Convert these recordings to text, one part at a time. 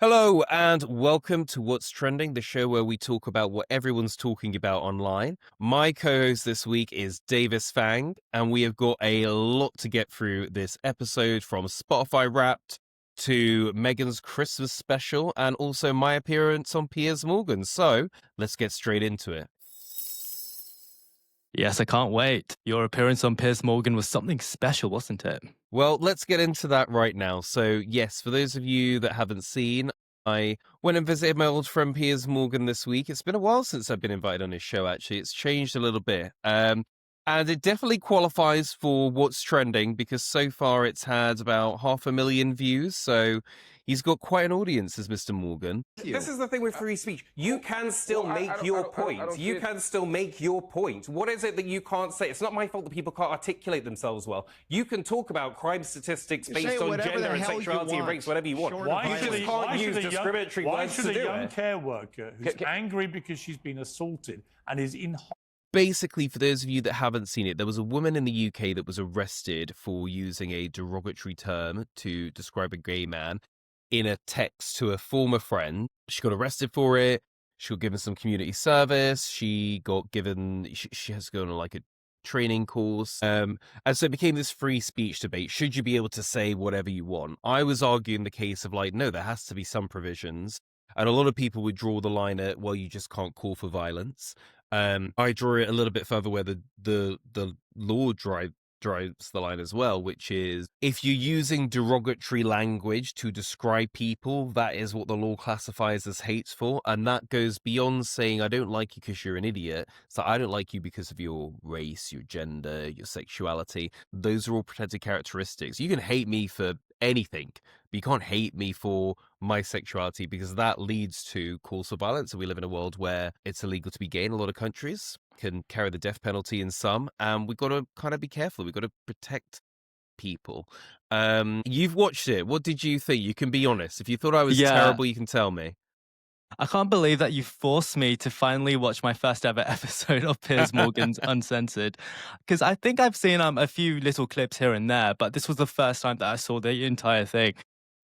Hello and welcome to What's Trending, the show where we talk about what everyone's talking about online. My co-host this week is Davis Fang, and we have got a lot to get through this episode, from Spotify Wrapped to Meghan's Christmas special and also my appearance on Piers Morgan. So let's get straight into it. Yes, I can't wait. Your appearance on Piers Morgan was something special, wasn't it? Well, let's get into that right now. So, yes, for those of you that haven't seen, I went and visited my old friend Piers Morgan this week. It's been a while since I've been invited on his show, actually. It's changed a little bit. And it definitely qualifies for What's Trending, because so far it's had about 500,000 views. So he's got quite an audience, as Mr. Morgan. This is the thing with free speech. You can still make your point. You can still make your point. What is it that you can't say? It's not my fault that people can't articulate themselves well. You can talk about crime statistics based on gender and sexuality and race, whatever you want. Why You just can't use discriminatory words to do Why should a young it. care worker who's angry because she's been assaulted and is in Basically, for those of you that haven't seen it, there was a woman in the UK that was arrested for using a derogatory term to describe a gay man in a text to a former friend. She got arrested for it. She got given some community service. She got given, she has to go on like a training course. And so it became this free speech debate. Should you be able to say whatever you want? I was arguing the case of like, no, there has to be some provisions. And a lot of people would draw the line at, well, you just can't call for violence. I draw it a little bit further where the law drives the line as well, which is if you're using derogatory language to describe people, that is what the law classifies as hateful. And that goes beyond saying, I don't like you because you're an idiot. So I don't like you because of your race, your gender, your sexuality. Those are all protected characteristics. You can hate me for anything, but you can't hate me for my sexuality, because that leads to calls for violence. And we live in a world where it's illegal to be gay in a lot of countries, can carry the death penalty in some, and we've got to kind of be careful. We've got to protect people. You've watched it. What did you think? You can be honest. If you thought I was terrible, you can tell me. I can't believe that you forced me to finally watch my first ever episode of Piers Morgan's Uncensored, because I think I've seen a few little clips here and there, but this was the first time that I saw the entire thing.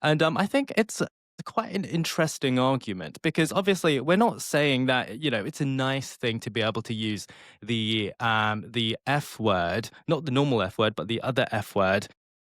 And I think it's quite an interesting argument, because obviously we're not saying that, it's a nice thing to be able to use the F word, not the normal F word, but the other F word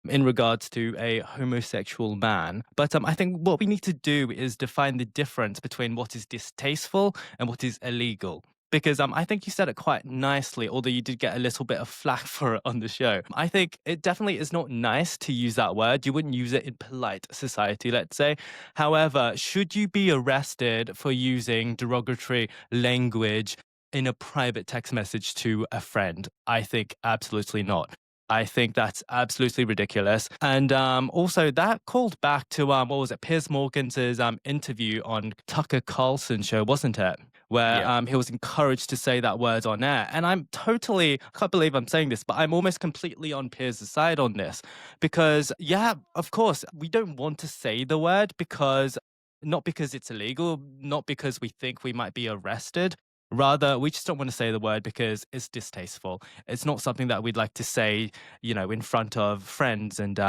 in regards to a homosexual man. But I think what we need to do is define the difference between what is distasteful and what is illegal. Because I think you said it quite nicely, although you did get a little bit of flack for it on the show. I think it definitely is not nice to use that word. You wouldn't use it in polite society, let's say. However, should you be arrested for using derogatory language in a private text message to a friend? I think absolutely not. I think that's absolutely ridiculous. And also that called back to, what was it, Piers Morgan's interview on Tucker Carlson's show, wasn't it? Where he was encouraged to say that word on air. And I can't believe I'm saying this, but I'm almost completely on Piers' side on this. Because, of course, we don't want to say the word, not because it's illegal, not because we think we might be arrested. Rather, we just don't want to say the word because it's distasteful. It's not something that we'd like to say, in front of friends and,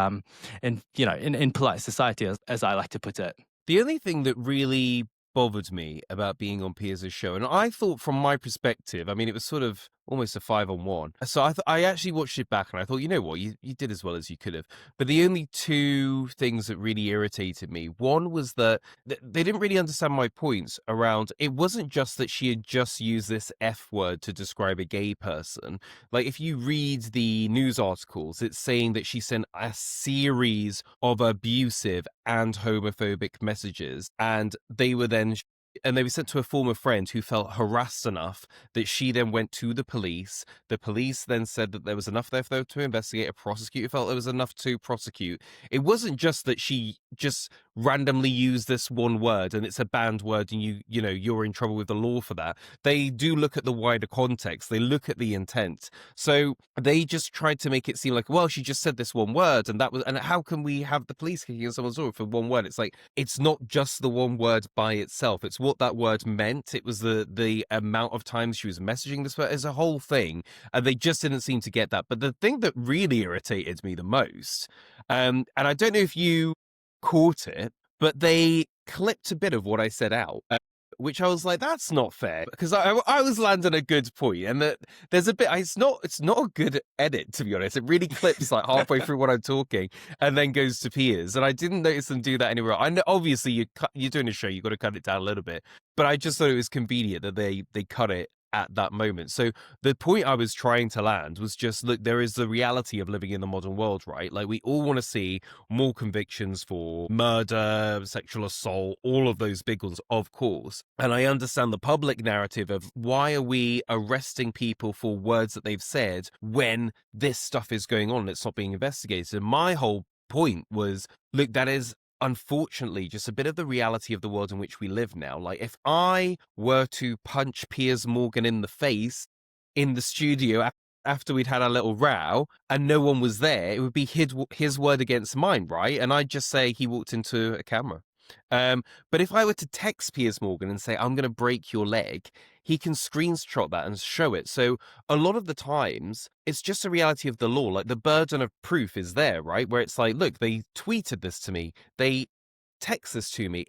in polite society, as I like to put it. The only thing that really bothered me about being on Piers' show, and I thought from my perspective, I mean, it was sort of almost a 5-on-1. So I actually watched it back and I thought, you know what, you did as well as you could have. But the only two things that really irritated me, one was that they didn't really understand my points around, it wasn't just that she had just used this F word to describe a gay person. Like, if you read the news articles, it's saying that she sent a series of abusive and homophobic messages, and they were sent to a former friend who felt harassed enough that she then went to the police. The police then said that there was enough there for them to investigate. A prosecutor felt there was enough to prosecute. It wasn't just that she just randomly used this one word and it's a banned word and you're in trouble with the law for that. They do look at the wider context. They look at the intent. So they just tried to make it seem like, well, she just said this one word and how can we have the police kicking someone's door for one word? It's like, it's not just the one word by itself. It's what that word meant. It was the amount of times she was messaging this word as a whole thing, and they just didn't seem to get that. But the thing that really irritated me the most, and I don't know if you caught it, but they clipped a bit of what I said out. Which I was like, that's not fair, because I was landing a good point, and that there's a bit. It's not a good edit, to be honest. It really clips like halfway through what I'm talking, and then goes to Piers. And I didn't notice them do that anywhere else. I know, obviously, you're doing a show, you got to cut it down a little bit, but I just thought it was convenient that they cut it at that moment. So the point I was trying to land was just, look, there is the reality of living in the modern world, right? Like, we all want to see more convictions for murder, sexual assault, all of those big ones, of course. And I understand the public narrative of why are we arresting people for words that they've said when this stuff is going on and it's not being investigated. And my whole point was, look, that is unfortunately just a bit of the reality of the world in which we live now. Like, if I were to punch Piers Morgan in the face in the studio after we'd had a little row and no one was there, it would be his word against mine, right? And I'd just say he walked into a camera. But if I were to text Piers Morgan and say, I'm going to break your leg, he can screenshot that and show it. So a lot of the times, it's just a reality of the law. Like, the burden of proof is there, right? Where it's like, look, they tweeted this to me. They text this to me.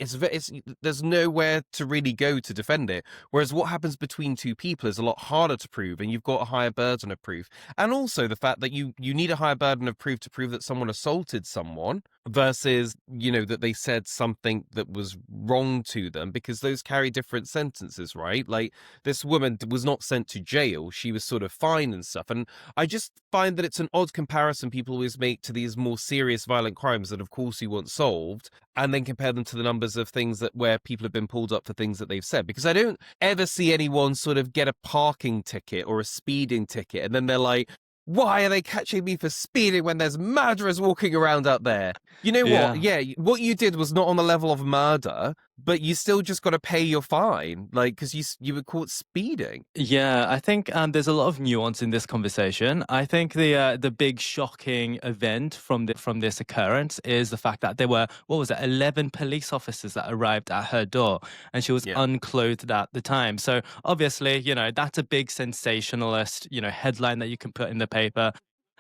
There's nowhere to really go to defend it. Whereas what happens between two people is a lot harder to prove, and you've got a higher burden of proof. And also the fact that you need a higher burden of proof to prove that someone assaulted someone versus, that they said something that was wrong to them, because those carry different sentences, right? Like, this woman was not sent to jail. She was sort of fined and stuff. And I just find that it's an odd comparison people always make to these more serious violent crimes that, of course, you want solved, and then compare them to the numbers of things where people have been pulled up for things that they've said. Because I don't ever see anyone sort of get a parking ticket or a speeding ticket, and then they're like, why are they catching me for speeding when there's murderers walking around out there? You know what? Yeah, what you did was not on the level of murder, but you still just got to pay your fine, like, because you were caught speeding. Yeah, I think there's a lot of nuance in this conversation. I think the big shocking event from this occurrence is the fact that there were, 11 police officers that arrived at her door, and she was unclothed at the time. So obviously, that's a big sensationalist, headline that you can put in the paper.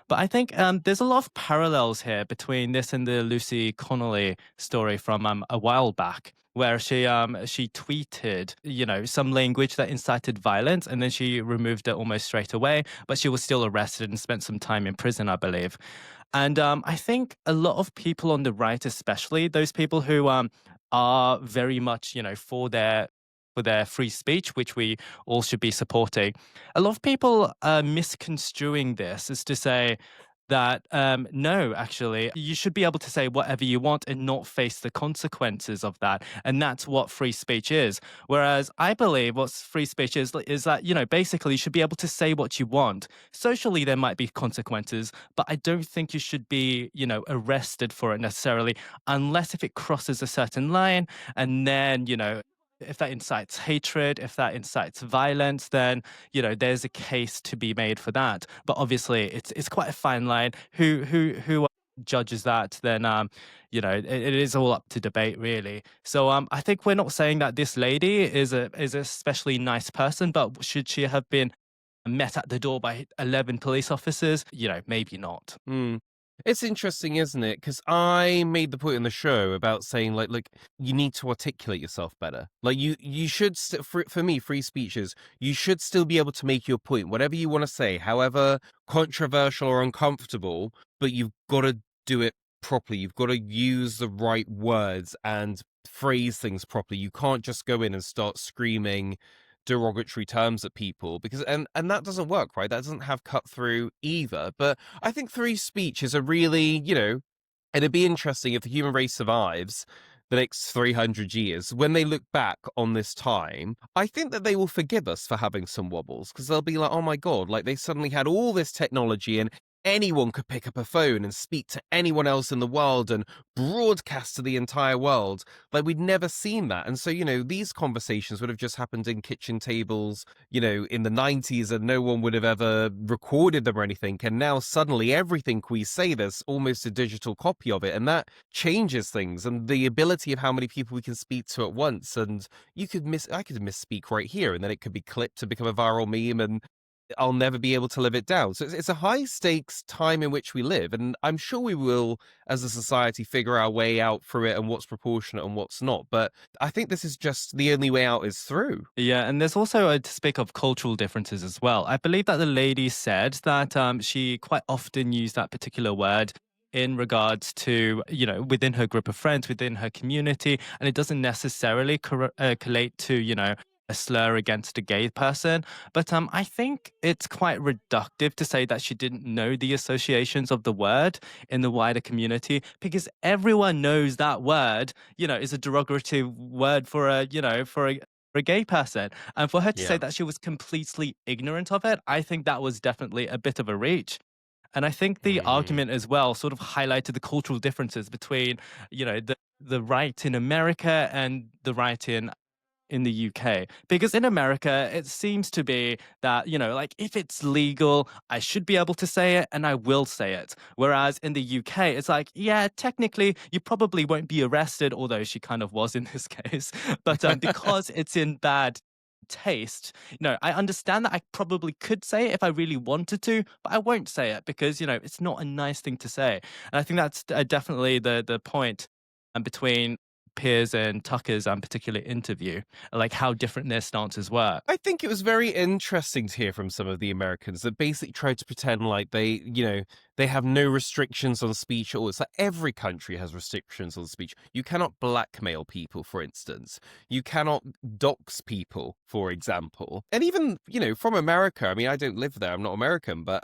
But I think there's a lot of parallels here between this and the Lucy Connolly story from a while back, where she tweeted, some language that incited violence, and then she removed it almost straight away. But she was still arrested and spent some time in prison, I believe. And I think a lot of people on the right, especially those people who are very much, for their free speech, which we all should be supporting. A lot of people are misconstruing this as to say that, no, actually, you should be able to say whatever you want and not face the consequences of that. And that's what free speech is. Whereas I believe what free speech is that, basically you should be able to say what you want. Socially, there might be consequences, but I don't think you should be, arrested for it necessarily, unless if it crosses a certain line. And then, if that incites hatred, if that incites violence, then, there's a case to be made for that. But obviously, it's quite a fine line. Who judges that? Then, it is all up to debate, really. So, I think we're not saying that this lady is a especially nice person, but should she have been met at the door by 11 police officers? Maybe not. It's interesting, isn't it? Because I made the point in the show about saying, like, look, you need to articulate yourself better. Like, you should, for me, free speech is, you should still be able to make your point, whatever you want to say, however controversial or uncomfortable, but you've got to do it properly. You've got to use the right words and phrase things properly. You can't just go in and start screaming derogatory terms at people, because and that doesn't work, right? That doesn't have cut through either. But I think free speech is a really, it'd be interesting if the human race survives the next 300 years. When they look back on this time, I think that they will forgive us for having some wobbles, because they'll be like, oh my God, like, they suddenly had all this technology and anyone could pick up a phone and speak to anyone else in the world and broadcast to the entire world. Like, we'd never seen that. And so, these conversations would have just happened in kitchen tables, in the 90s, and no one would have ever recorded them or anything. And now suddenly everything we say, there's almost a digital copy of it. And that changes things, and the ability of how many people we can speak to at once. And I could misspeak right here, and then it could be clipped to become a viral meme, and I'll never be able to live it down. So it's a high stakes time in which we live. And I'm sure we will, as a society, figure our way out through it and what's proportionate and what's not. But I think this is just the only way out is through. Yeah, and there's also to speak of cultural differences as well. I believe that the lady said that she quite often used that particular word in regards to, within her group of friends, within her community, and it doesn't necessarily collate to, a slur against a gay person. But I think it's quite reductive to say that she didn't know the associations of the word in the wider community, because everyone knows that word, is a derogatory word for a gay person. And for her to say Yeah. that she was completely ignorant of it, I think that was definitely a bit of a reach. And I think the Mm. argument as well sort of highlighted the cultural differences between, the right in America and the right in the UK. Because in America, it seems to be that, like if it's legal, I should be able to say it and I will say it. Whereas in the UK, it's like, yeah, technically, you probably won't be arrested, although she kind of was in this case. But because it's in bad taste, I understand that I probably could say it if I really wanted to, but I won't say it because, it's not a nice thing to say. And I think that's definitely the point between Piers and Tucker's particular interview, like how different their stances were. I think it was very interesting to hear from some of the Americans that basically tried to pretend like they have no restrictions on speech at all. It's like every country has restrictions on speech. You cannot blackmail people, for instance. You cannot dox people, for example. And even, from America, I mean, I don't live there, I'm not American, but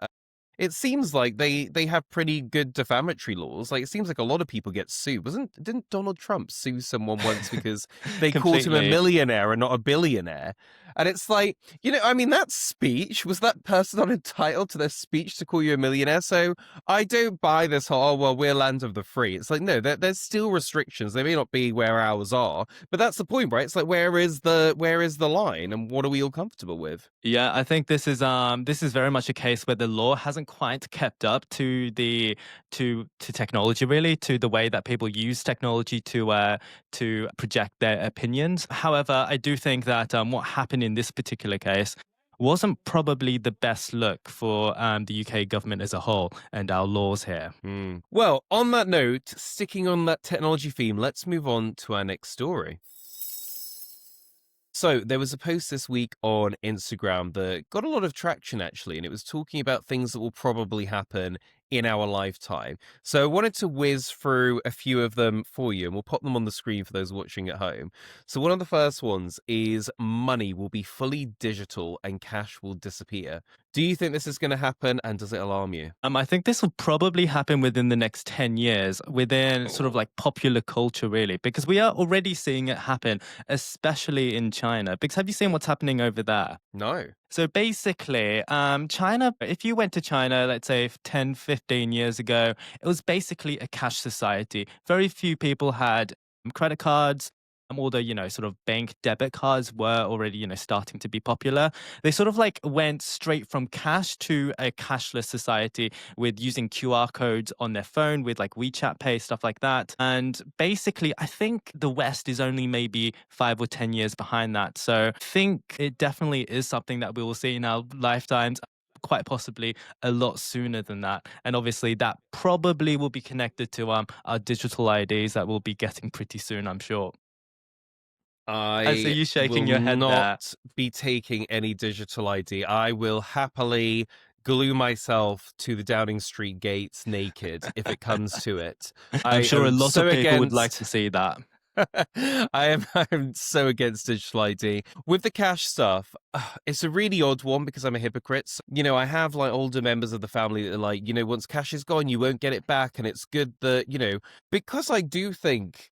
it seems like they have pretty good defamatory laws. Like, it seems like a lot of people get sued. Didn't Donald Trump sue someone once because they called him a Completely. millionaire and not a billionaire? And it's like, I mean, that speech, was that person not entitled to their speech to call you a millionaire? So I don't buy this whole, oh, well, we're land of the free. It's like, no, there's still restrictions. They may not be where ours are, but that's the point, right? It's like, where is the line and what are we all comfortable with? Yeah, I think this is very much a case where the law hasn't quite kept up to the to technology, really, to the way that people use technology to project their opinions. However, I do think that what happened in this particular case wasn't probably the best look for the UK government as a whole and our laws here. Well, on that note, sticking on that technology theme, let's move on to our next story. So there was a post this week on Instagram that got a lot of traction, actually, and it was talking about things that will probably happen in our lifetime. So I wanted to whiz through a few of them for you, and we'll pop them on the screen for those watching at home. So one of the first ones is money will be fully digital and cash will disappear. Do you think this is going to happen, and does it alarm you? I think this will probably happen within the next 10 years, within sort of like popular culture, really, because we are already seeing it happen, especially in China. Because have you seen what's happening over there? No. So basically, China, if you went to China, let's say 10, 15 years ago, it was basically a cash society. Very few people had credit cards. Although, sort of bank debit cards were already, starting to be popular. They sort of like went straight from cash to a cashless society with using QR codes on their phone with like WeChat Pay, stuff like that. And basically, I think the West is only maybe 5 or 10 years behind that. So I think it definitely is something that we will see in our lifetimes, quite possibly a lot sooner than that. And obviously that probably will be connected to our digital IDs that we'll be getting pretty soon, I'm sure. I see I you shaking will your head there. not be taking any digital ID. I will happily glue myself to the Downing Street gates naked if it comes to it. I'm sure a am lot so of people would like against- to see that. I'm so against digital ID. With the cash stuff, it's a really odd one because I'm a hypocrite. So, I have like older members of the family that are like, once cash is gone, you won't get it back. And it's good that, because I do think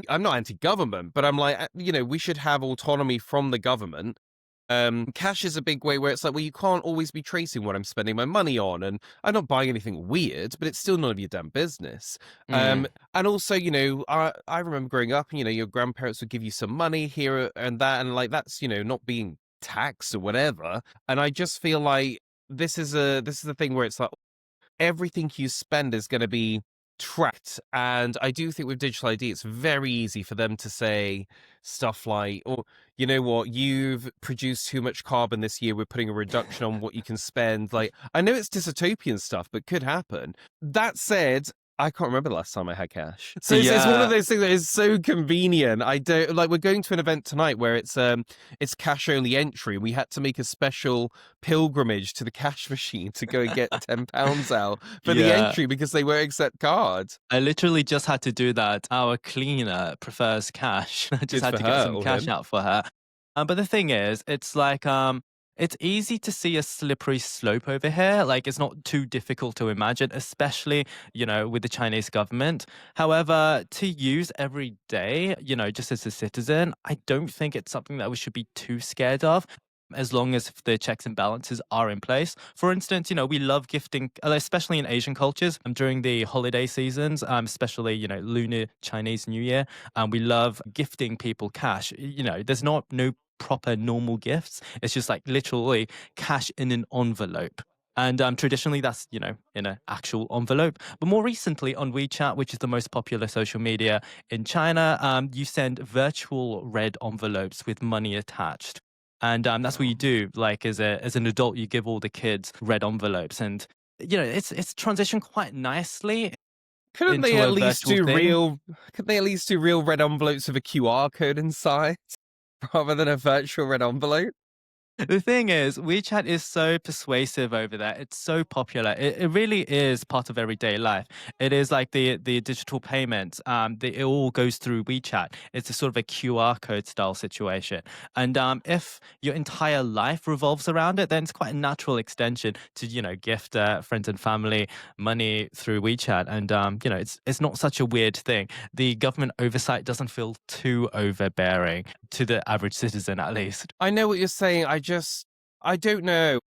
I'm not anti-government, but I'm like, we should have autonomy from the government. Cash is a big way where it's like, well, you can't always be tracing what I'm spending my money on, and I'm not buying anything weird, but it's still none of your damn business. And also, I remember growing up, your grandparents would give you some money here and that, and like that's not being taxed or whatever. And I just feel like this is a thing where it's like everything you spend is going to be tracked. And I do think with digital ID, it's very easy for them to say stuff like, "Oh, you know what? You've produced too much carbon this year. We're putting a reduction on what you can spend." Like, I know it's dystopian stuff, but could happen. That said, I can't remember the last time I had cash. So it's one of Yeah. those things that is so convenient. I don't like. We're going to an event tonight where it's cash only entry. We had to make a special pilgrimage to the cash machine to go and get £10 out for the Yeah. entry because they won't accept cards. I literally just had to do that. Our cleaner prefers cash. I Good just had for to get her some or cash him. out for her. But the thing is, it's like it's easy to see a slippery slope over here. Like it's not too difficult to imagine, especially, with the Chinese government. However, to use every day, just as a citizen, I don't think it's something that we should be too scared of. As long as the checks and balances are in place. For instance, we love gifting, especially in Asian cultures, during the holiday seasons, especially, Lunar Chinese New Year. We love gifting people cash. There's no proper normal gifts. It's just like literally cash in an envelope. And traditionally, that's, in an actual envelope. But more recently on WeChat, which is the most popular social media in China, you send virtual red envelopes with money attached. And that's what you do. Like as an adult, you give all the kids red envelopes, and it's transitioned quite nicely Couldn't they into at a least virtual do thing. real? Could they at least do real red envelopes with a QR code inside rather than a virtual red envelope? The thing is, WeChat is so persuasive over there. It's so popular. It really is part of everyday life. It is like the digital payments. It all goes through WeChat. It's a sort of a QR code style situation. And if your entire life revolves around it, then it's quite a natural extension to gift friends and family money through WeChat. And it's not such a weird thing. The government oversight doesn't feel too overbearing to the average citizen, at least. I know what you're saying. I don't know.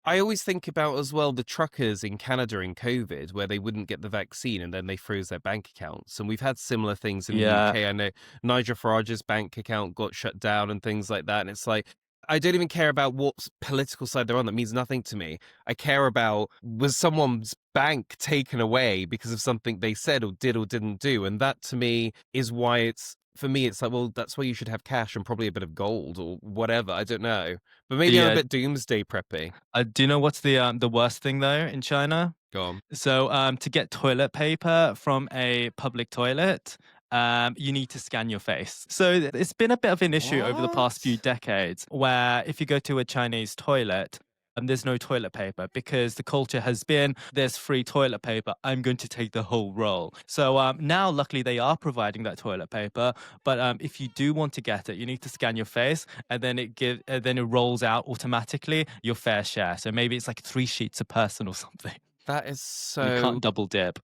I always think about as well the truckers in Canada in COVID where they wouldn't get the vaccine and then they froze their bank accounts. And we've had similar things in the Yeah. UK. I know Nigel Farage's bank account got shut down and things like that. And it's like, I don't even care about what political side they're on. That means nothing to me. I care about, was someone's bank taken away because of something they said or did or didn't do? And that to me is why for me, it's like, well, that's why you should have cash and probably a bit of gold or whatever. I don't know. But maybe I'm a Yeah. bit doomsday preppy. Do you know what's the worst thing though in China? Go on. So to get toilet paper from a public toilet, you need to scan your face. So it's been a bit of an issue over the past few What? decades where if you go to a Chinese toilet, there's no toilet paper because the culture has been there's free toilet paper. I'm going to take the whole roll. So now, luckily, they are providing that toilet paper. But if you do want to get it, you need to scan your face, and then it rolls out automatically your fair share. So maybe it's like 3 sheets a person or something. That is You so can't double dip.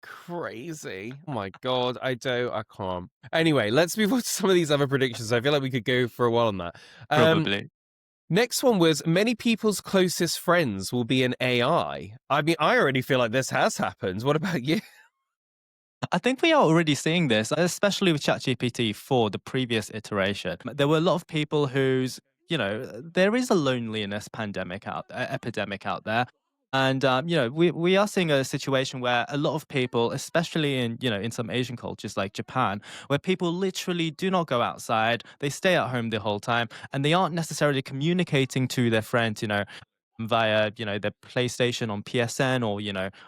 crazy. Oh my God. I can't. Anyway, let's move on to some of these other predictions. I feel like we could go for a while on that. Probably. Next one was many people's closest friends will be an AI. I mean, I already feel like this has happened. What about you? I think we are already seeing this, especially with ChatGPT 4, the previous iteration. There were a lot of people whose, there is a loneliness epidemic out there. And, we are seeing a situation where a lot of people, especially in some Asian cultures like Japan, where people literally do not go outside, they stay at home the whole time, and they aren't necessarily communicating to their friends, via their PlayStation on PSN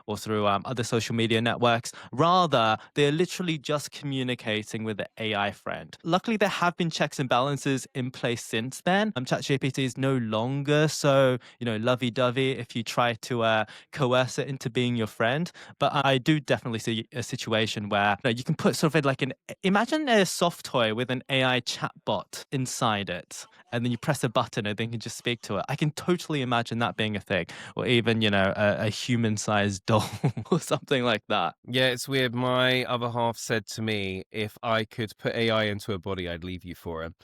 or through other social media networks. Rather, they're literally just communicating with the AI friend. Luckily, there have been checks and balances in place since then. ChatGPT is no longer so lovey-dovey if you try to coerce it into being your friend. But I do definitely see a situation where you can put sort of like imagine a soft toy with an AI chatbot inside it, and then you press a button and then you can just speak to it. I can totally imagine that being a thing, or even a human-sized doll or something like that. Yeah, it's weird. My other half said to me, if I could put AI into a body, I'd leave you for him.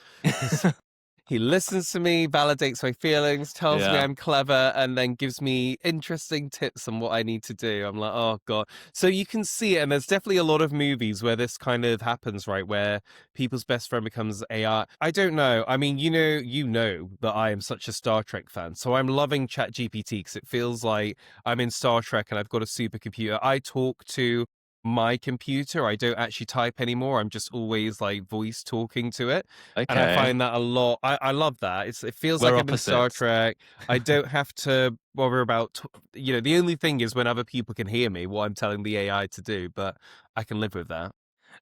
He listens to me, validates my feelings, tells me Yeah. I'm clever, and then gives me interesting tips on what I need to do. I'm like, oh God. So you can see it, and there's definitely a lot of movies where this kind of happens, right? Where people's best friend becomes AI. I don't know. I mean, you know that I am such a Star Trek fan. So I'm loving ChatGPT because it feels like I'm in Star Trek and I've got a supercomputer. I talk to my computer. I don't actually type anymore. I'm just always like voice talking to it. And I Okay. find that a lot. I love that. It feels We're like I'm in Star opposites. Trek. I don't have to worry about, the only thing is when other people can hear me, what I'm telling the AI to do, but I can live with that.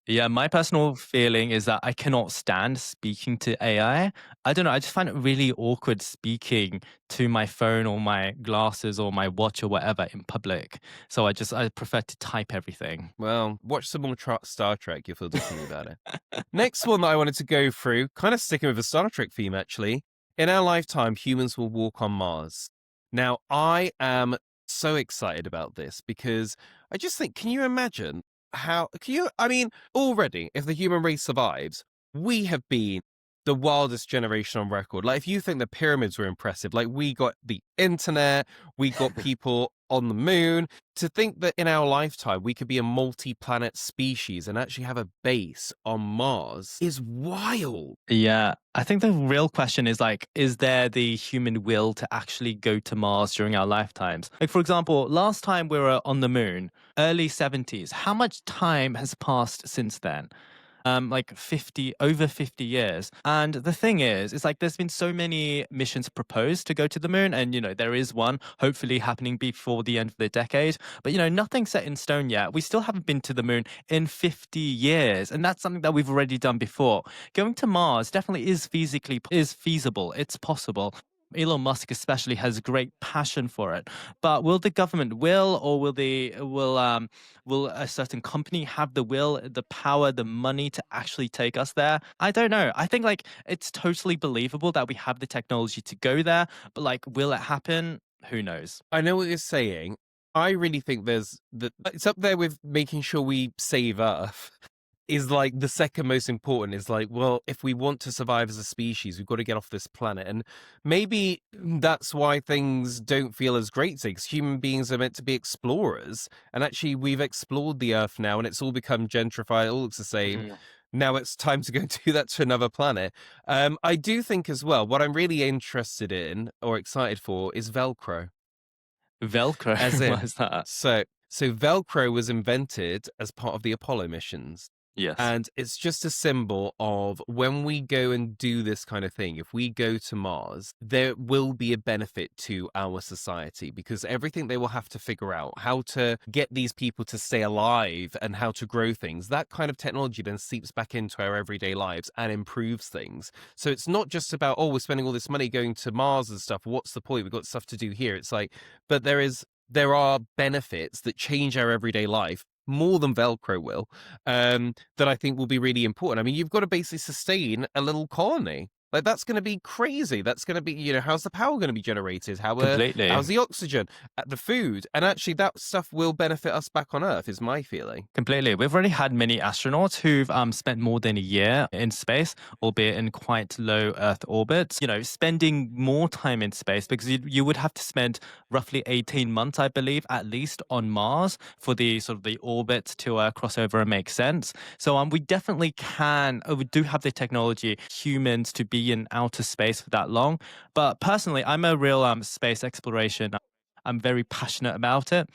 Yeah, my personal feeling is that I cannot stand speaking to AI. I don't know. I just find it really awkward speaking to my phone or my glasses or my watch or whatever in public. So I prefer to type everything. Well, watch some more Star Trek. You'll feel differently about it. Next one that I wanted to go through, kind of sticking with the Star Trek theme, actually. In our lifetime, humans will walk on Mars. Now, I am so excited about this because I just think, can you imagine already, if the human race survives, we have been the wildest generation on record. Like, if you think the pyramids were impressive, like, we got the internet, we got people on the moon. To think that in our lifetime we could be a multi-planet species and actually have a base on Mars is wild. Yeah, I think the real question is like, is there the human will to actually go to Mars during our lifetimes? Like, for example, last time we were on the moon, early 70s, how much time has passed since then? Like over 50 years. And the thing is, it's like there's been so many missions proposed to go to the moon. And, there is one hopefully happening before the end of the decade. But, nothing's set in stone yet. We still haven't been to the moon in 50 years. And that's something that we've already done before. Going to Mars definitely is feasible. It's possible. Elon Musk especially has great passion for it. But will the government or will a certain company have the will, the power, the money to actually take us there? I don't know. I think like it's totally believable that we have the technology to go there, but like will it happen? Who knows? I know what you're saying. I really think it's up there with making sure we save Earth. Is like the second most important. Is like, well, if we want to survive as a species, we've got to get off this planet. And maybe that's why things don't feel as great today, because human beings are meant to be explorers. And actually, we've explored the Earth now, and it's all become gentrified. It all looks the same. Mhm. Now it's time to go do that to another planet. I do think as well, what I'm really interested in or excited for is Velcro. Velcro, As what in, is that? so Velcro was invented as part of the Apollo missions. Yes. And it's just a symbol of when we go and do this kind of thing, if we go to Mars, there will be a benefit to our society, because everything they will have to figure out, how to get these people to stay alive and how to grow things, that kind of technology then seeps back into our everyday lives and improves things. So it's not just about, oh, we're spending all this money going to Mars and stuff. What's the point? We've got stuff to do here. It's like, but there are benefits that change our everyday life more than Velcro will, that I think will be really important. I mean, you've got to basically sustain a little colony. Like, that's going to be crazy. That's going to be, how's the power going to be generated? Completely. How's the oxygen, the food? And actually, that stuff will benefit us back on Earth, is my feeling. Completely. We've already had many astronauts who've spent more than a year in space, albeit in quite low Earth orbits. Spending more time in space, because you would have to spend roughly 18 months, I believe, at least on Mars for the sort of the orbit to cross over and make sense. So we definitely we do have the technology, humans, to be in outer space for that long. But personally, I'm a real space exploration. I'm very passionate about it.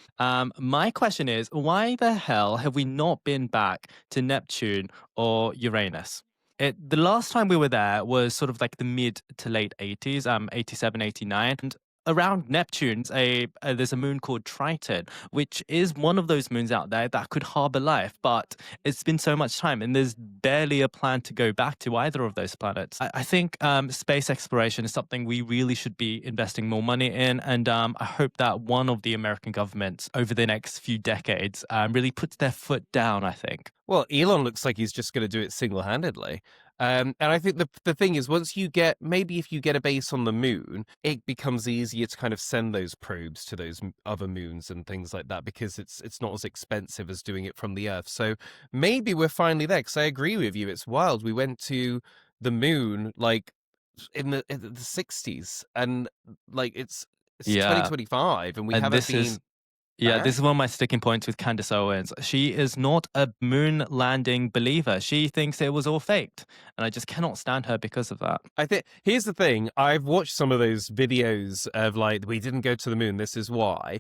My question is, why the hell have we not been back to Neptune or Uranus? The last time we were there was sort of like the mid to late 80s, 87, 89. And around Neptune, there's a moon called Triton, which is one of those moons out there that could harbor life. But it's been so much time, and there's barely a plan to go back to either of those planets. I think space exploration is something we really should be investing more money in. And I hope that one of the American governments over the next few decades really puts their foot down, I think. Well, Elon looks like he's just going to do it single-handedly. And I think the thing is, if you get a base on the moon, it becomes easier to kind of send those probes to those other moons and things like that, because it's not as expensive as doing it from the Earth. So maybe we're finally there, because I agree with you. It's wild. We went to the moon like in the 60s, and like it's Yeah. 2025, and we And haven't this been is Yeah, back. this is one of my sticking points with Candace Owens. She is not a moon landing believer. She thinks it was all faked. And I just cannot stand her because of that. I think here's the thing. I've watched some of those videos of like, we didn't go to the moon, this is why.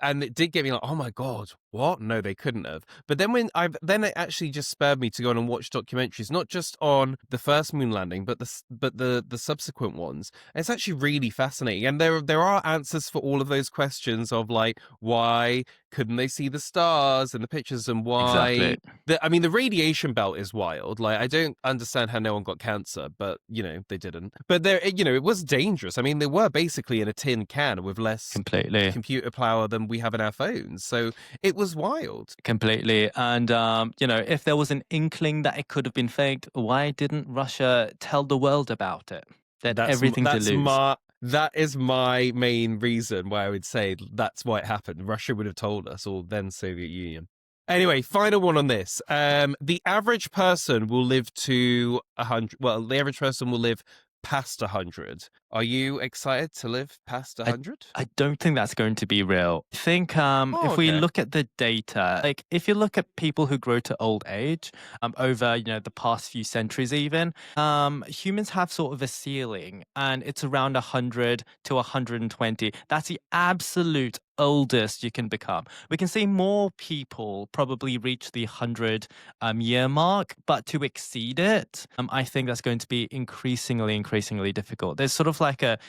And it did get me like, oh my God, what? No, they couldn't have. But then it actually just spurred me to go on and watch documentaries, not just on the first moon landing, but the subsequent ones. And it's actually really fascinating. And there are answers for all of those questions of like, why couldn't they see the stars in the pictures, and why Exactly. the radiation belt is wild. Like, I don't understand how no one got cancer, but they didn't. But it was dangerous. I mean, they were basically in a tin can with less Completely. computer power than we have in our phones. So it was wild. Completely. And, if there was an inkling that it could have been faked, why didn't Russia tell the world about it? They had everything to lose. That is my main reason why I would say that's why it happened. Russia would have told us, or then Soviet Union. Anyway, final one on this. The average person will live to 100. Well, the average person will live past 100. Are you excited to live past 100? I don't think that's going to be real. I think if we okay. look at the data, like if you look at people who grow to old age over the past few centuries even, humans have sort of a ceiling, and it's around 100 to 120. That's the absolute oldest you can become. We can see more people probably reach the 100 year mark, but to exceed it, I think that's going to be increasingly difficult. There's sort of like a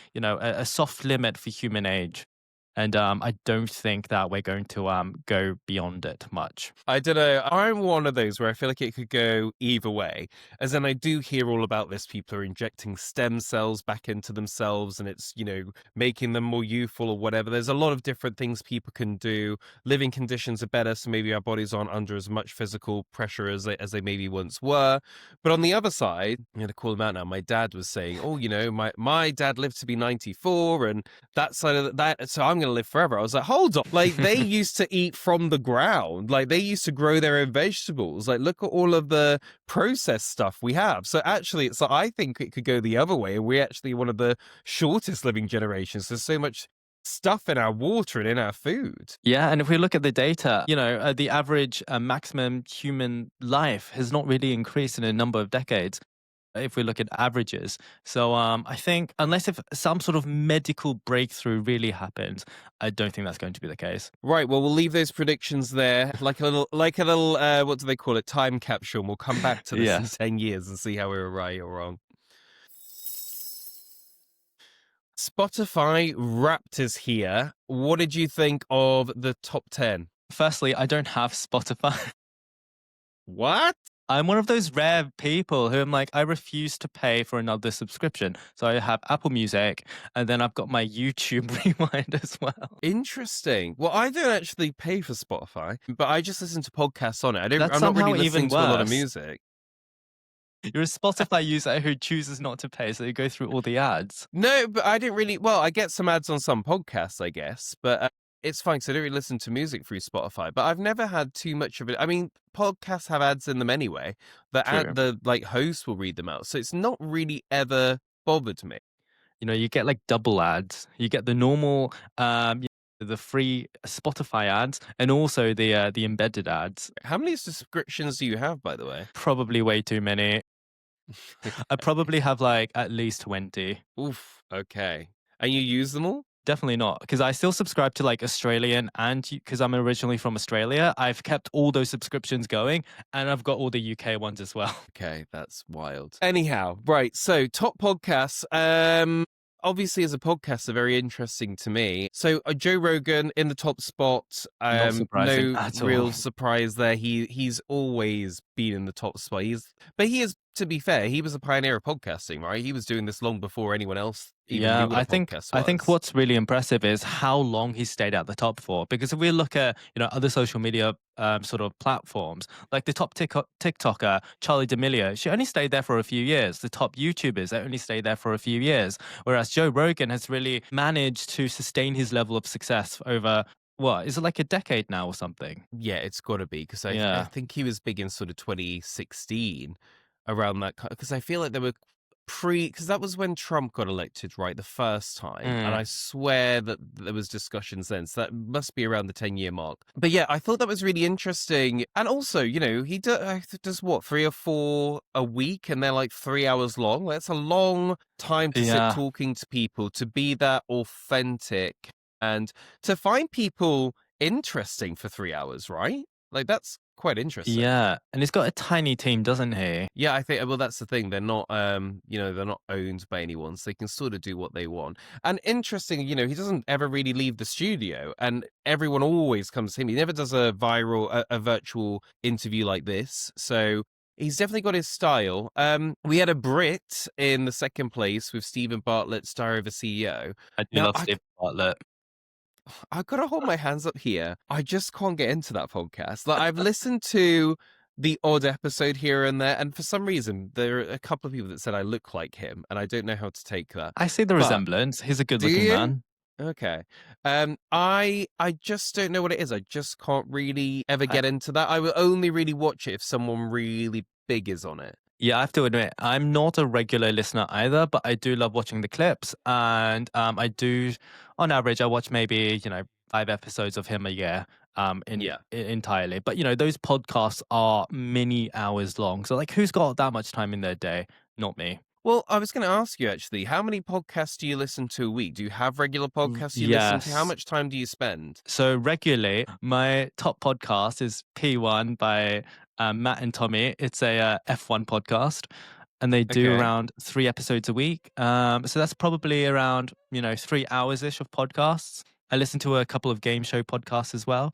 soft limit for human age. And I don't think that we're going to go beyond it much. I don't know. I'm one of those where I feel like it could go either way. As in, I do hear all about this. People are injecting stem cells back into themselves, and it's, making them more youthful or whatever. There's a lot of different things people can do. Living conditions are better, so maybe our bodies aren't under as much physical pressure as they maybe once were. But on the other side, I'm going to call him out now. My dad was saying, oh, my dad lived to be 94, and that side of that, so I'm going to live forever. I was like, hold on. Like, they used to eat from the ground. Like, they used to grow their own vegetables. Like, look at all of the processed stuff we have. So actually, it's like, I think it could go the other way. And we're actually one of the shortest living generations. There's so much stuff in our water and in our food. Yeah, and if we look at the data, the average maximum human life has not really increased in a number of decades, if we look at averages. So I think unless if some sort of medical breakthrough really happens, I don't think that's going to be the case. Right. Well, we'll leave those predictions there, like a little, what do they call it? Time capsule. And we'll come back to this in 10 years and see how we were right or wrong. Spotify Wrapped is here. What did you think of the top 10? Firstly, I don't have Spotify. What? I'm one of those rare people who I'm like, I refuse to pay for another subscription. So I have Apple Music, and then I've got my YouTube Rewind as well. Interesting. Well, I don't actually pay for Spotify, but I just listen to podcasts on it. I'm not somehow really listening even to a lot of worse. music. You're a Spotify user who chooses not to pay, so you go through all the ads. No, but I didn't really. Well, I get some ads on some podcasts, I guess, but it's fine because I don't really listen to music through Spotify. But I've never had too much of it. I mean, podcasts have ads in them anyway. The host will read them out, so it's not really ever bothered me. You get like double ads. You get the normal, the free Spotify ads, and also the embedded ads. How many subscriptions do you have, by the way? Probably way too many. I probably have like at least 20. Oof. Okay. And you use them all? Definitely not, because I still subscribe to like Australian, and because I'm originally from Australia, I've kept all those subscriptions going, and I've got all the UK ones as well. Okay, that's wild. Anyhow, right, so top podcasts. Obviously, as a podcast, are very interesting to me. So Joe Rogan in the top spot. Not surprising no at real all. surprise there. He's always been in the top spot. But he is, to be fair, he was a pioneer of podcasting, right? He was doing this long before anyone else even knew what a podcast was. I think what's really impressive is how long he stayed at the top for. Because if we look at other social media sort of platforms, like the top TikToker Charli D'Amelio, she only stayed there for a few years. The top YouTubers, they only stayed there for a few years. Whereas Joe Rogan has really managed to sustain his level of success over, what, is it like a decade now or something? Yeah, it's got to be, because I think he was big in sort of 2016, around that, because I feel like there were because that was when Trump got elected, right, the first time, and I swear that there was discussions then, so that must be around the 10-year mark. But yeah, I thought that was really interesting, and also, you know, he does what, 3 or 4 a week, and they're like 3 hours long. That's a long time to sit talking to people, to be that authentic, and to find people interesting for 3 hours, right? Like, that's quite interesting. Yeah, and he's got a tiny team, doesn't he? Yeah, I think, well, that's the thing. They're not, you know, they're not owned by anyone, so they can sort of do what they want. And interesting, you know, he doesn't ever really leave the studio, and everyone always comes to him. He never does a virtual interview like this. So he's definitely got his style. We had a Brit in the second place with Stephen Bartlett's Diary of a CEO. I do love Stephen Bartlett. I've got to hold my hands up here. I just can't get into that podcast. Like, I've listened to the odd episode here and there, and for some reason, there are a couple of people that said I look like him, and I don't know how to take that. I see the resemblance. He's a good-looking man. Okay. I just don't know what it is. I just can't really ever get into that. I will only really watch it if someone really big is on it. Yeah, I have to admit, I'm not a regular listener either, but I do love watching the clips. And I do, on average, I watch maybe, 5 episodes of him a year entirely. But, those podcasts are many hours long. So, like, who's got that much time in their day? Not me. Well, I was going to ask you, actually, how many podcasts do you listen to a week? Do you have regular podcasts you listen to? How much time do you spend? So regularly, my top podcast is P1 by Matt and Tommy. It's a F1 podcast, and they do around 3 episodes a week. So that's probably around, 3 hours-ish of podcasts. I listen to a couple of game show podcasts as well,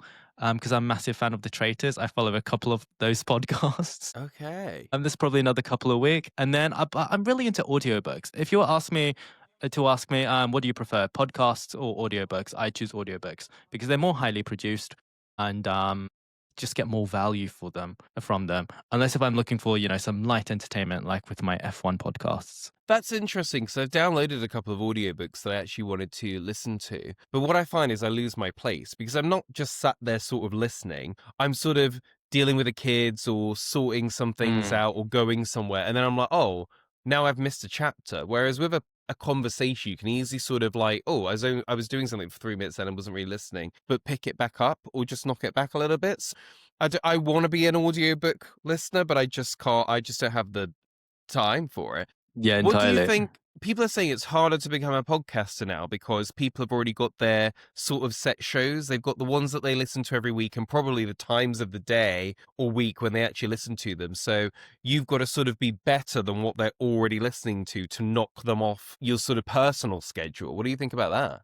because I'm a massive fan of The Traitors. I follow a couple of those podcasts. Okay. And there's probably another couple a week. And then I'm really into audiobooks. If you ask me, what do you prefer, podcasts or audiobooks? I choose audiobooks because they're more highly produced and just get more value from them. Unless if I'm looking for, some light entertainment, like with my F1 podcasts. That's interesting, because I've downloaded a couple of audiobooks that I actually wanted to listen to. But what I find is I lose my place, because I'm not just sat there sort of listening. I'm sort of dealing with the kids or sorting some things out or going somewhere. And then I'm like, oh, now I've missed a chapter. Whereas with a conversation, you can easily sort of like, oh, I was doing something for 3 minutes and I wasn't really listening, but pick it back up or just knock it back a little bit. So I want to be an audiobook listener, but I just can't. I just don't have the time for it. Yeah, entirely. What do you think? People are saying it's harder to become a podcaster now because people have already got their sort of set shows. They've got the ones that they listen to every week and probably the times of the day or week when they actually listen to them. So you've got to sort of be better than what they're already listening to knock them off your sort of personal schedule. What do you think about that?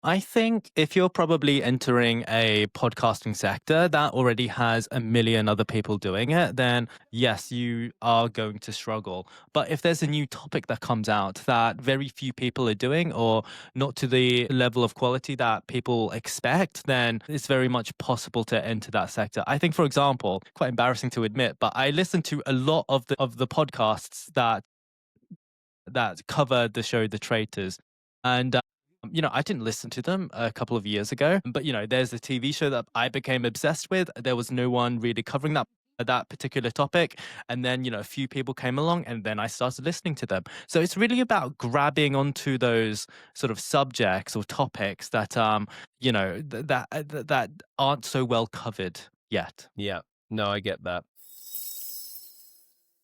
I think if you're probably entering a podcasting sector that already has a million other people doing it, then yes, you are going to struggle. But if there's a new topic that comes out that very few people are doing or not to the level of quality that people expect, then it's very much possible to enter that sector. I think, for example, quite embarrassing to admit, but I listen to a lot of the podcasts that cover the show The Traitors. And I didn't listen to them a couple of years ago, but there's a TV show that I became obsessed with. There was no one really covering that particular topic, and then a few people came along, and then I started listening to them. So it's really about grabbing onto those sort of subjects or topics that that aren't so well covered yet. Yeah, no, I get that.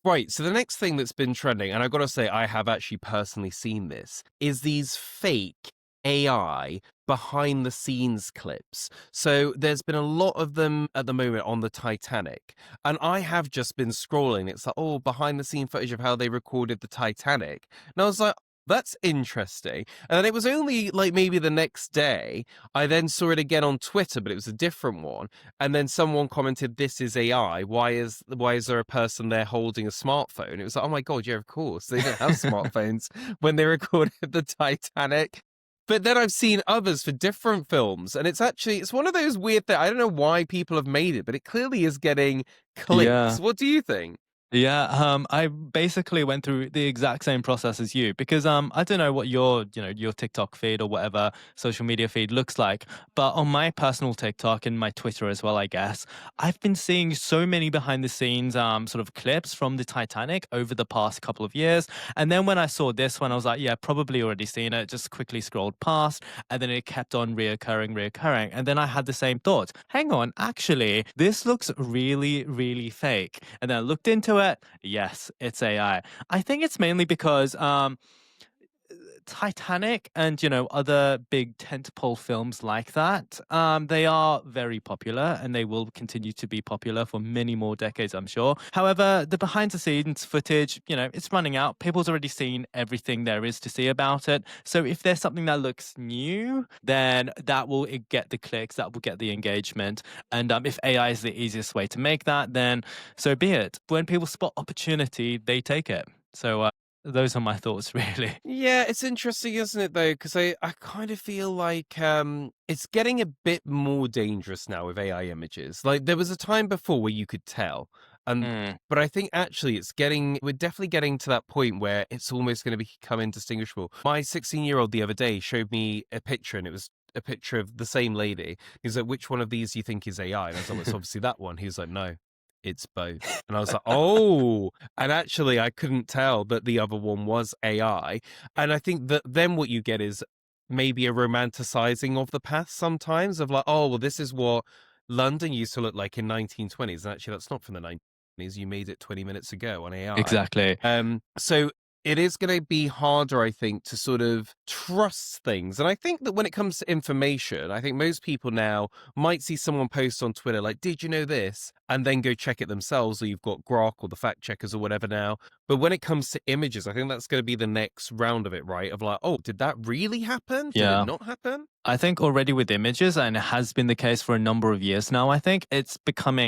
Right, so the next thing that's been trending, and I've got to say I have actually personally seen this, is these fake AI behind the scenes clips. So there's been a lot of them at the moment on the Titanic. And I have just been scrolling. It's like, oh, behind the scene footage of how they recorded the Titanic. And I was like, that's interesting. And then it was only like maybe the next day, I then saw it again on Twitter, but it was a different one. And then someone commented, this is AI. Why is there a person there holding a smartphone? It was like, oh my God, yeah, of course. They don't have smartphones when they recorded the Titanic. But then I've seen others for different films, and it's one of those weird things. I don't know why people have made it, but it clearly is getting clicks. Yeah. What do you think? Yeah, I basically went through the exact same process as you because I don't know what your TikTok feed or whatever social media feed looks like, but on my personal TikTok and my Twitter as well, I guess, I've been seeing so many behind the scenes sort of clips from the Titanic over the past couple of years. And then when I saw this one, I was like, yeah, probably already seen it, just quickly scrolled past, and then it kept on reoccurring. And then I had the same thought. Hang on, actually, this looks really, really fake. And then I looked into it. Yes, it's AI. I think it's mainly because Titanic and other big tentpole films like that, they are very popular and they will continue to be popular for many more decades, I'm sure. However, the behind the scenes footage, it's running out. People's already seen everything there is to see about it. So if there's something that looks new, then that will get the clicks, that will get the engagement. And if AI is the easiest way to make that, then so be it. When people spot opportunity, they take it. So those are my thoughts, really. Yeah, it's interesting, isn't it, though? Because I kind of feel like it's getting a bit more dangerous now with AI images. Like, there was a time before where you could tell. But I think actually we're definitely getting to that point where it's almost going to become indistinguishable. My 16-year-old the other day showed me a picture, and it was a picture of the same lady. He's like, which one of these do you think is AI? And I was like, well, it's obviously that one. He was like, no, it's both. And I was like, oh, and actually I couldn't tell that the other one was AI. And I think that then what you get is maybe a romanticizing of the past sometimes of like, oh, well, this is what London used to look like in 1920s. And actually that's not from the 1920s. You made it 20 minutes ago on AI. Exactly. So it is going to be harder, I think, to sort of trust things. And I think that when it comes to information, I think most people now might see someone post on Twitter, like, did you know this? And then go check it themselves, or you've got Grok or the fact checkers or whatever now. But when it comes to images, I think that's going to be the next round of it, right? Of like, oh, did that really happen? Did Yeah. it not happen? I think already with images, and it has been the case for a number of years now, I think it's become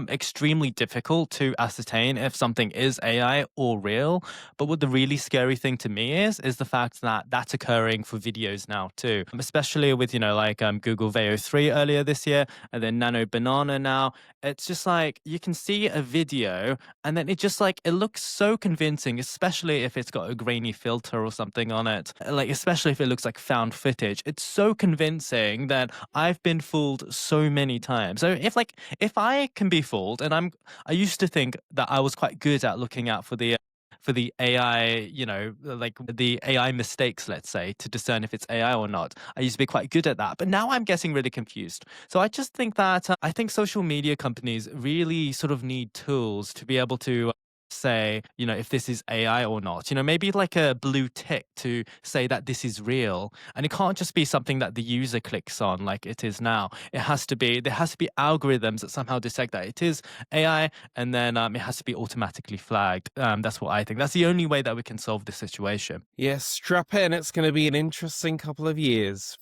extremely difficult to ascertain if something is AI or real. But what the really scary thing to me is the fact that that's occurring for videos now too, especially with like Google Veo 3 earlier this year, and then Nano Banana now. It's just like you can see a video and then it looks so convincing, especially if it's got a grainy filter or something on it. Like, especially if it looks like found footage. It's so convincing that I've been fooled so many times. So if I can be fooled, and I used to think that I was quite good at looking out for the AI, like the AI mistakes, let's say, to discern if it's AI or not. I used to be quite good at that, but now I'm getting really confused. So I just think that I think social media companies really sort of need tools to be able to say, if this is AI or not. Maybe like a blue tick to say that this is real. And it can't just be something that the user clicks on like it is now. There has to be algorithms that somehow detect that it is AI, and then it has to be automatically flagged. That's what I think. That's the only way that we can solve this situation. Yes, strap in. It's going to be an interesting couple of years.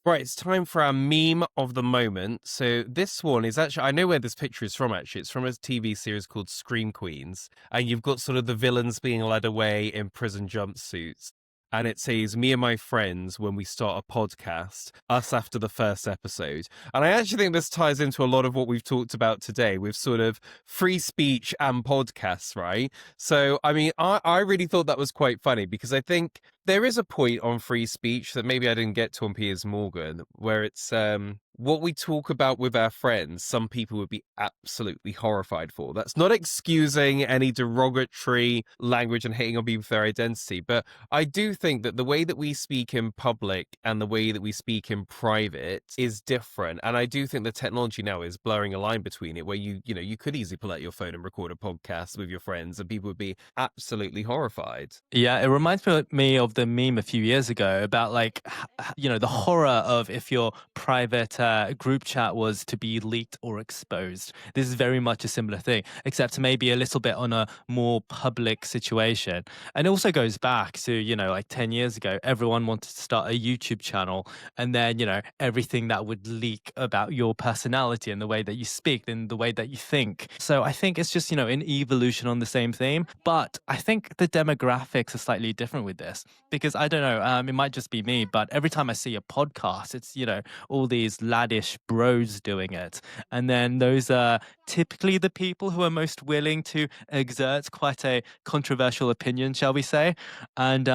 Right, it's time for our meme of the moment. So this one is actually, I know where this picture is from, actually. It's from a TV series called Scream Queens. And you've got sort of the villains being led away in prison jumpsuits. And it says, me and my friends when we start a podcast, us after the first episode. And I actually think this ties into a lot of what we've talked about today with sort of free speech and podcasts, right? So, I mean, I really thought that was quite funny because I think there is a point on free speech that maybe I didn't get to on Piers Morgan, where it's what we talk about with our friends, some people would be absolutely horrified for. That's not excusing any derogatory language and hating on people for their identity, but I do think that the way that we speak in public and the way that we speak in private is different. And I do think the technology now is blurring a line between it, where you could easily pull out your phone and record a podcast with your friends and people would be absolutely horrified. Yeah, it reminds me of the meme a few years ago about the horror of if your private group chat was to be leaked or exposed. This is very much a similar thing, except maybe a little bit on a more public situation. And it also goes back to, like 10 years ago, everyone wanted to start a YouTube channel, and then, everything that would leak about your personality and the way that you speak and the way that you think. So I think it's just, an evolution on the same theme. But I think the demographics are slightly different with this, because I don't know, it might just be me, but every time I see a podcast, it's, all these laddish bros doing it. And then those are typically the people who are most willing to exert quite a controversial opinion, shall we say. And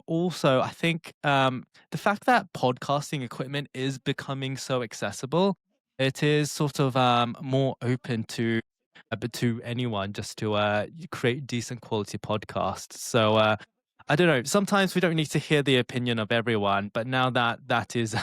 also, I think the fact that podcasting equipment is becoming so accessible, it is sort of more open to anyone just to create decent quality podcasts. So I don't know. Sometimes we don't need to hear the opinion of everyone, but now that that is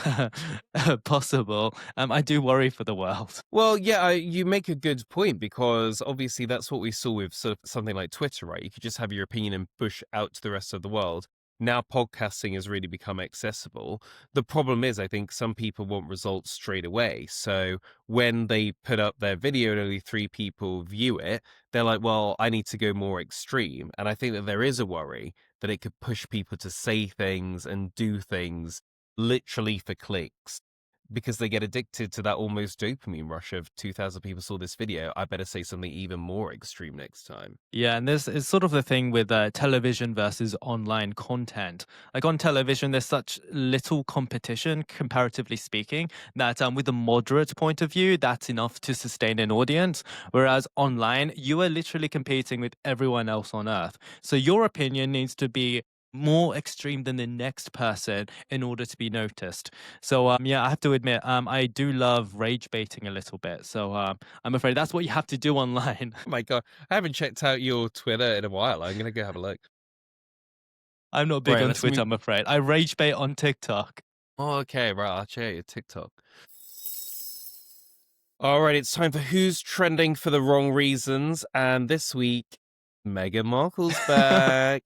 possible, I do worry for the world. Well, yeah, you make a good point, because obviously that's what we saw with sort of something like Twitter, right? You could just have your opinion and push out to the rest of the world. Now podcasting has really become accessible. The problem is, I think some people want results straight away. So when they put up their video and only 3 people view it, they're like, well, I need to go more extreme. And I think that there is a worry that it could push people to say things and do things literally for clicks, because they get addicted to that almost dopamine rush of 2,000 people saw this video. I better say something even more extreme next time. Yeah, and this is sort of the thing with television versus online content. Like on television, there's such little competition, comparatively speaking, that with a moderate point of view, that's enough to sustain an audience. Whereas online, you are literally competing with everyone else on earth. So your opinion needs to be more extreme than the next person in order to be noticed. So yeah, I have to admit, I do love rage baiting a little bit. So I'm afraid that's what you have to do online. Oh my God, I haven't checked out your Twitter in a while. I'm going to go have a look. I'm not big Right, on let's Twitter, move- I'm afraid. I rage bait on TikTok. Oh, okay, right, I'll check out your TikTok. All right, it's time for Who's Trending for the Wrong Reasons. And this week, Meghan Markle's back.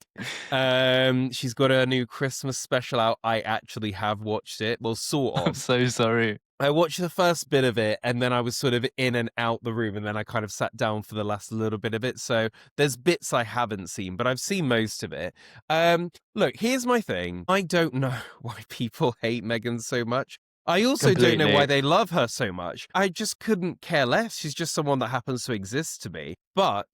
She's got a new Christmas special out. I actually have watched it. Well, sort I'm of. so sorry. I watched the first bit of it, and then I was sort of in and out the room, and then I kind of sat down for the last little bit of it. So there's bits I haven't seen, but I've seen most of it. Look, here's my thing. I don't know why people hate Meghan so much. I also don't know why Completely. they love her so much. I just couldn't care less. She's just someone that happens to exist to me. But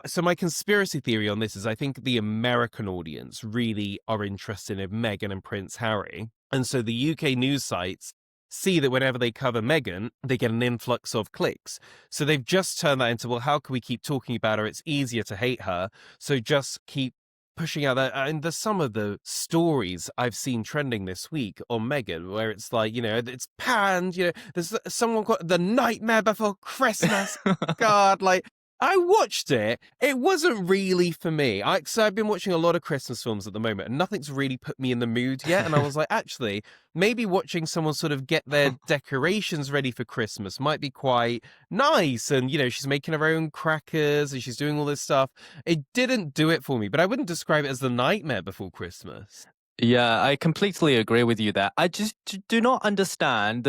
so my conspiracy theory on this is I think the American audience really are interested in Meghan and Prince Harry. And so the UK news sites see that whenever they cover Meghan, they get an influx of clicks. So they've just turned that into, well, how can we keep talking about her? It's easier to hate her. So just keep pushing out that. And there's some of the stories I've seen trending this week on Meghan where it's like, it's panned, there's someone got the Nightmare Before Christmas. God, like, I watched it. It wasn't really for me. So I've been watching a lot of Christmas films at the moment, and nothing's really put me in the mood yet. And I was like, actually, maybe watching someone sort of get their decorations ready for Christmas might be quite nice. And, she's making her own crackers and she's doing all this stuff. It didn't do it for me, but I wouldn't describe it as the Nightmare Before Christmas. Yeah, I completely agree with you there. I just do not understand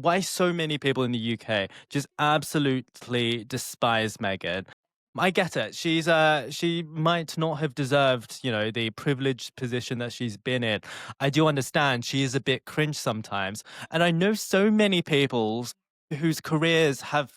why so many people in the UK just absolutely despise Meghan. I get it. She might not have deserved, the privileged position that she's been in. I do understand she is a bit cringe sometimes. And I know so many people whose careers have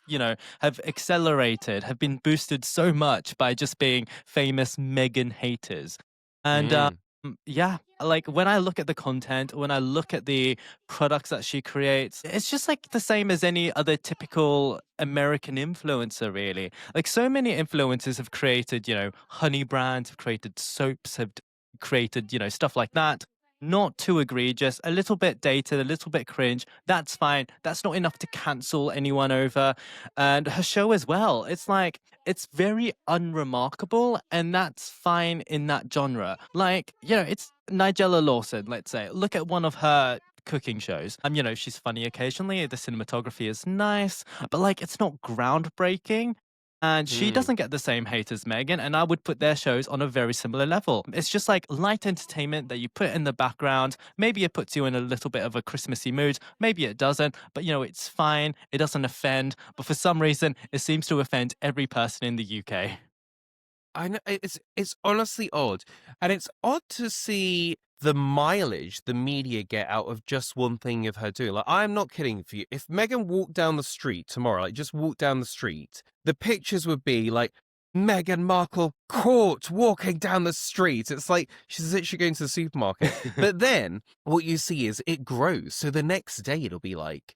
accelerated, have been boosted so much by just being famous Meghan haters. And yeah, like when I look at the content, when I look at the products that she creates, it's just like the same as any other typical American influencer, really. Like so many influencers have created, honey brands, have created soaps, have created, stuff like that. Not too egregious, a little bit dated, a little bit cringe. That's fine. That's not enough to cancel anyone over. And her show as well. It's like, it's very unremarkable, and that's fine in that genre. Like, it's Nigella Lawson, let's say. Look at one of her cooking shows. She's funny occasionally. The cinematography is nice, but like, it's not groundbreaking. And she doesn't get the same hate as Meghan, and I would put their shows on a very similar level. It's just like light entertainment that you put in the background. Maybe it puts you in a little bit of a Christmassy mood. Maybe it doesn't, but it's fine. It doesn't offend. But for some reason, it seems to offend every person in the UK. I know it's honestly odd, and it's odd to see the mileage the media get out of just one thing of her doing. Like, I'm not kidding for you. If Meghan walked down the street tomorrow, like just walked down the street, the pictures would be like Meghan Markle caught walking down the street. It's like she's literally going to the supermarket. But then what you see is it grows. So the next day it'll be like,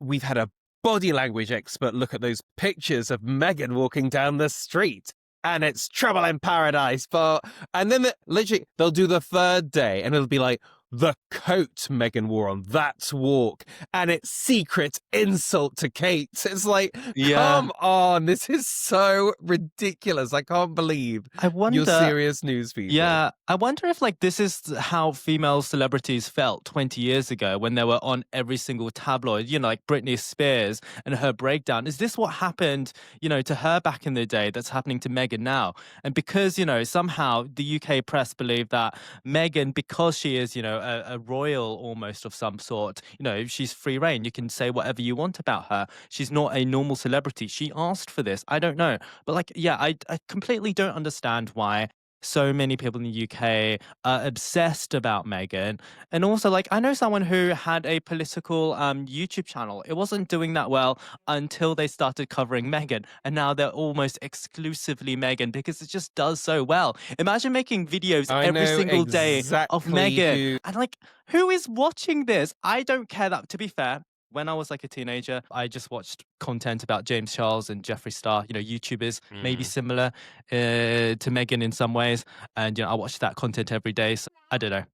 we've had a body language expert look at those pictures of Meghan walking down the street. And it's trouble in paradise. And then literally they'll do the third day and it'll be like, the coat Meghan wore on that walk and its secret insult to Kate. It's like, come on, this is so ridiculous. I can't believe you're serious news people. Yeah, I wonder if like this is how female celebrities felt 20 years ago when they were on every single tabloid, you know, like Britney Spears and her breakdown. Is this what happened, you know, to her back in the day that's happening to Meghan now? And because, you know, somehow the UK press believe that Meghan, because she is, you know, a royal almost of some sort, you know, she's free reign. You can say whatever you want about her. She's not a normal celebrity. She asked for this. I don't know. But like, yeah, I completely don't understand why so many people in the UK are obsessed about Meghan. And also, like, I know someone who had a political YouTube channel. It wasn't doing that well until they started covering Meghan. And now they're almost exclusively Meghan because it just does so well. Imagine making videos every single day of Meghan. And like, who is watching this? I don't care that, to be fair. When I was like a teenager, I just watched content about James Charles and Jeffree Star, you know, YouTubers, maybe similar to Meghan in some ways. And, you know, I watched that content every day. So I don't know.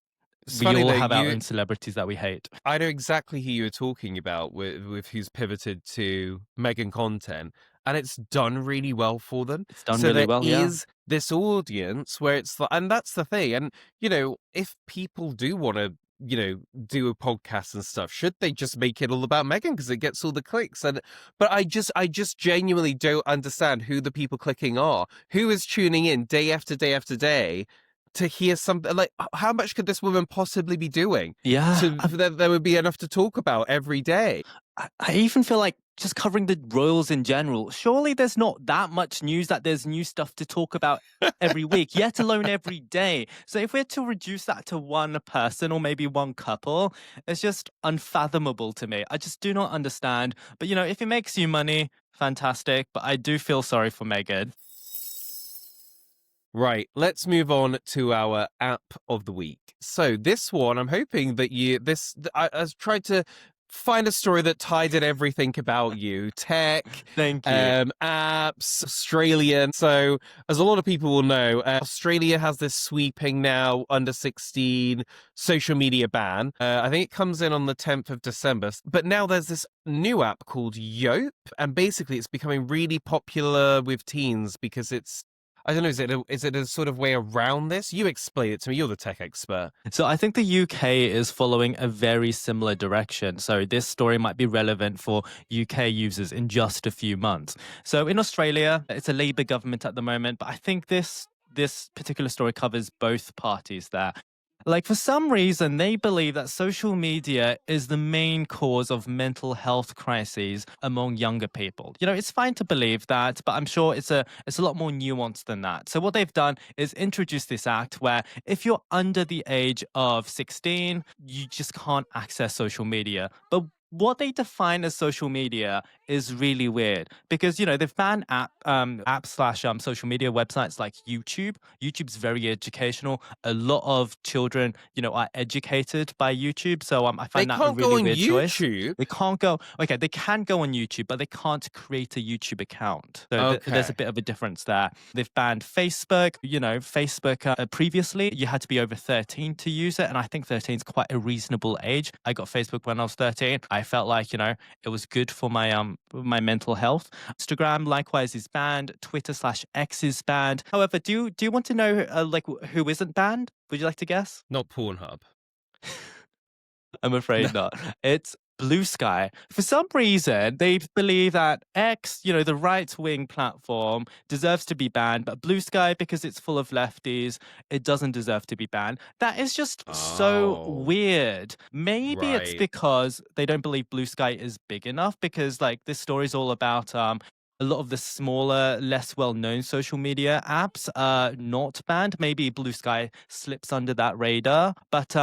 It's we funny all though, have our own celebrities that we hate. I know exactly who you were talking about with who's pivoted to Meghan content. And it's done really well for them. It's done really well, yeah. Is this audience where it's like, and that's the thing. And, you know, if people do want to, you know, do a podcast and stuff, should they just make it all about Meghan because it gets all the clicks? But I just genuinely don't understand who the people clicking are. Who is tuning in day after day after day to hear something like, how much could this woman possibly be doing? Yeah. There would be enough to talk about every day. I even feel like just covering the royals in general, surely there's not that much news that there's new stuff to talk about every week, yet alone every day. So if we're to reduce that to one person or maybe one couple, it's just unfathomable to me. I just do not understand. But, you know, if it makes you money, fantastic. But I do feel sorry for Meghan. Right, let's move on to our app of the week. So this one, I'm hoping that I tried to find a story that tied in everything about you. Tech, thank you, apps, Australian. So as a lot of people will know, Australia has this sweeping now under 16 social media ban. I think it comes in on the 10th of December. But now there's this new app called Yope, and basically it's becoming really popular with teens because it's, I don't know, is it a sort of way around this? You explain it to me. You're the tech expert. So I think the UK is following a very similar direction. So this story might be relevant for UK users in just a few months. So in Australia, it's a Labour government at the moment, but I think this particular story covers both parties there. Like, for some reason, they believe that social media is the main cause of mental health crises among younger people. You know, it's fine to believe that, but I'm sure it's a lot more nuanced than that. So what they've done is introduce this act where if you're under the age of 16, you just can't access social media. But what they define as social media is really weird because, you know, they've banned social media websites like YouTube. YouTube's very educational. A lot of children, you know, are educated by YouTube. So I find that a really weird choice. They can't go. Okay, they can go on YouTube, but they can't create a YouTube account. So there's a bit of a difference there. They've banned Facebook. You know, Facebook previously you had to be over 13 to use it, and I think 13 is quite a reasonable age. I got Facebook when I was 13. I felt like, you know, it was good for my mental health. Instagram likewise is banned. Twitter/X is banned. However, do you want to know like who isn't banned? Would you like to guess? Not Pornhub. I'm afraid not. It's Blue Sky. For some reason, they believe that X, you know, the right-wing platform, deserves to be banned, but Blue Sky, because it's full of lefties, it doesn't deserve to be banned. That is just so weird. Maybe it's because they don't believe Blue Sky is big enough, because, like, this story is all about a lot of the smaller, less well-known social media apps are not banned. Maybe Blue Sky slips under that radar. But,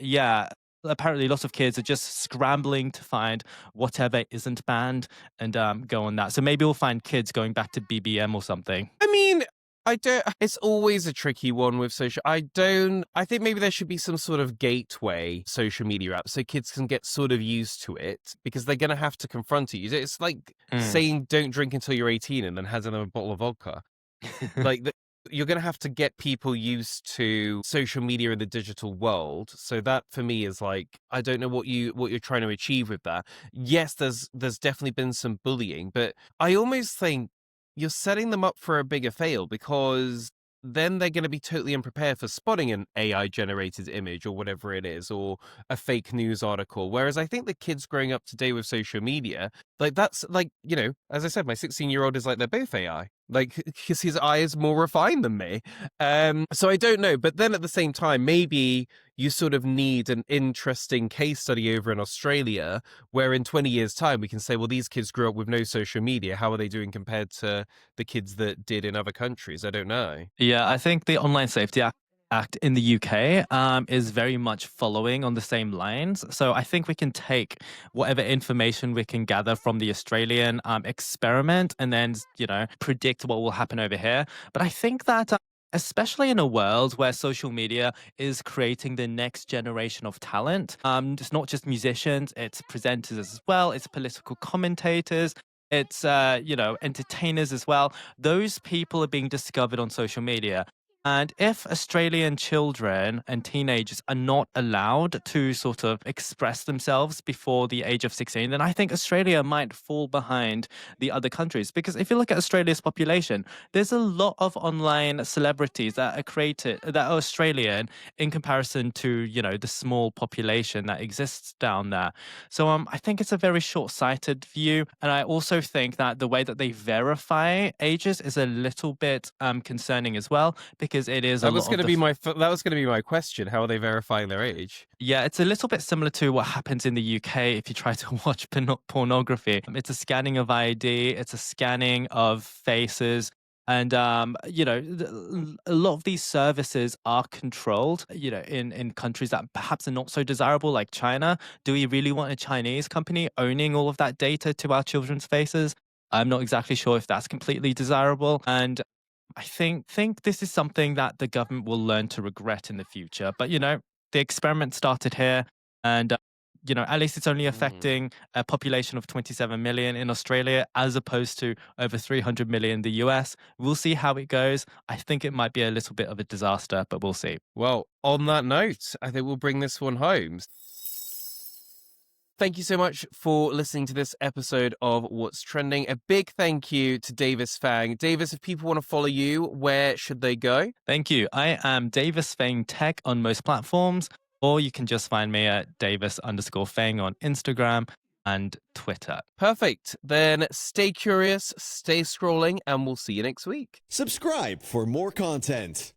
yeah. apparently lots of kids are just scrambling to find whatever isn't banned and go on that. So maybe we'll find kids going back to BBM or something. I mean, I don't. It's always a tricky one with social. I think maybe there should be some sort of gateway social media app so kids can get sort of used to it because they're going to have to confront it. It's like saying don't drink until you're 18 and then has another bottle of vodka. Like you're going to have to get people used to social media in the digital world. So that for me is like, I don't know what you're trying to achieve with that. Yes, there's definitely been some bullying, but I almost think you're setting them up for a bigger fail because then they're going to be totally unprepared for spotting an AI generated image or whatever it is, or a fake news article. Whereas I think the kids growing up today with social media, like that's like, as I said, my 16-year-old is like, they're both AI. Like, because his eye is more refined than me. So I don't know. But then at the same time, maybe you sort of need an interesting case study over in Australia where in 20 years' time we can say, well, these kids grew up with no social media. How are they doing compared to the kids that did in other countries? I don't know. Yeah, I think the Online Safety Act in the UK is very much following on the same lines. So I think we can take whatever information we can gather from the Australian experiment and then, predict what will happen over here. But I think that especially in a world where social media is creating the next generation of talent, it's not just musicians, it's presenters as well, it's political commentators. It's, entertainers as well. Those people are being discovered on social media. And if Australian children and teenagers are not allowed to sort of express themselves before the age of 16, then I think Australia might fall behind the other countries. Because if you look at Australia's population, there's a lot of online celebrities that are Australian in comparison to, the small population that exists down there. So I think it's a very short-sighted view. And I also think that the way that they verify ages is a little bit concerning as well, because it is that was going to be my question. How are they verifying their age? Yeah, it's a little bit similar to what happens in the UK if you try to watch pornography. It's a scanning of ID, it's a scanning of faces. And, a lot of these services are controlled, in countries that perhaps are not so desirable, like China. Do we really want a Chinese company owning all of that data to our children's faces? I'm not exactly sure if that's completely desirable. And I think this is something that the government will learn to regret in the future. But, the experiment started here and, at least it's only affecting a population of 27 million in Australia as opposed to over 300 million in the US. We'll see how it goes. I think it might be a little bit of a disaster, but we'll see. Well, on that note, I think we'll bring this one home. Thank you so much for listening to this episode of What's Trending. A big thank you to Davis Fang. Davis, if people want to follow you, where should they go? Thank you. I am Davis Fang Tech on most platforms, or you can just find me at Davis_Fang on Instagram and Twitter. Perfect. Then stay curious, stay scrolling, and we'll see you next week. Subscribe for more content.